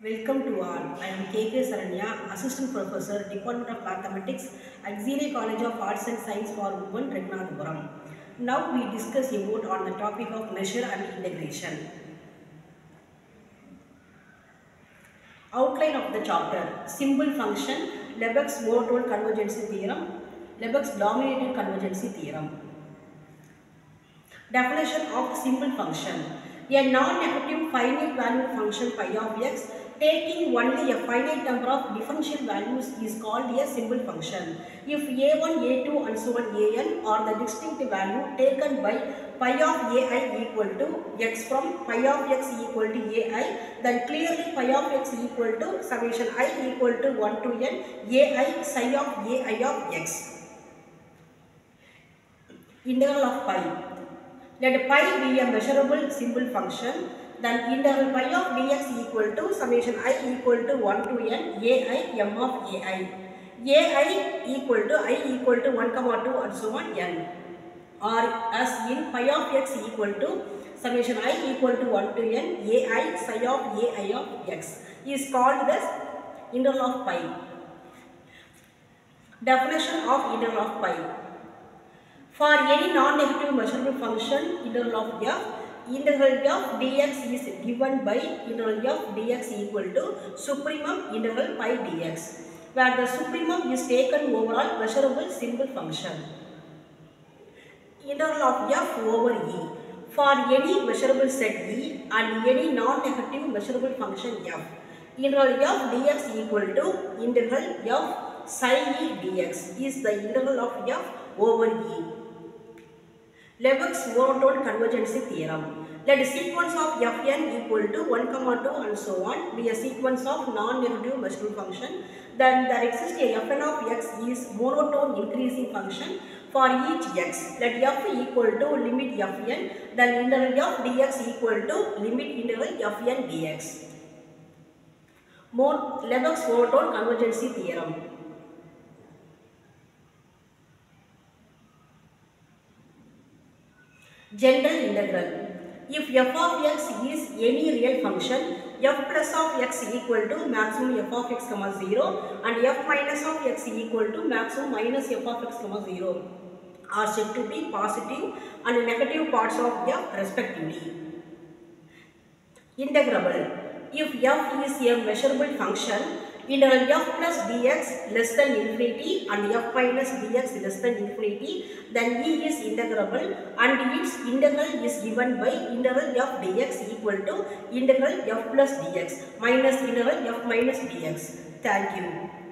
Welcome to all. I am K.K. Saranya, Assistant Professor, Department of Mathematics at Zile College of Arts and Science for Women, Raghunathapuram. Now we discuss about on the topic of measure and integration. Outline of the chapter: simple function, Lebesgue's monotone convergency theorem, Lebesgue's dominated convergency theorem. Definition of simple function: a non-negative finite value function phi of x taking only a finite number of differential values is called a simple function. If a1, a2 and so on an are the distinct value taken by phi of ai equal to x from phi of x equal to ai, then clearly phi of x equal to summation I equal to 1 to n ai psi of ai of x. Integral of pi. Let pi be a measurable simple function, then integral pi of dx equal to summation I equal to 1 to n ai m of ai. ai equal to 1, 2 and so on n. Or as in pi of x equal to summation I equal to 1 to n ai psi of ai of x is called the integral of pi. Definition of integral of pi. For any non-negative measurable function, integral of f dx is given by integral of dx equal to supremum integral pi dx, where the supremum is taken overall measurable simple function. Integral of f over E. For any measurable set E and any non-negative measurable function f, integral f dx equal to integral f psi E dx is the integral of f over E. Lebesgue's monotone convergency theorem. Let the sequence of fn equal to 1, 2 and so on be a sequence of non-negative measurable function. Then there exists a fn of x is monotone increasing function for each x. Let f equal to limit fn, then integral f dx equal to limit integral fn dx. Lebesgue's monotone convergency theorem. General integral. If f of x is any real function, f plus of x equal to maximum f of x, 0 and f minus of x equal to maximum minus f of x, 0 are said to be positive and negative parts of f respectively. Integrable. If f is a measurable function, integral f plus dx less than infinity and f minus dx less than infinity, then E is integrable and its integral is given by integral f dx equal to integral f plus dx minus integral f minus dx. Thank you.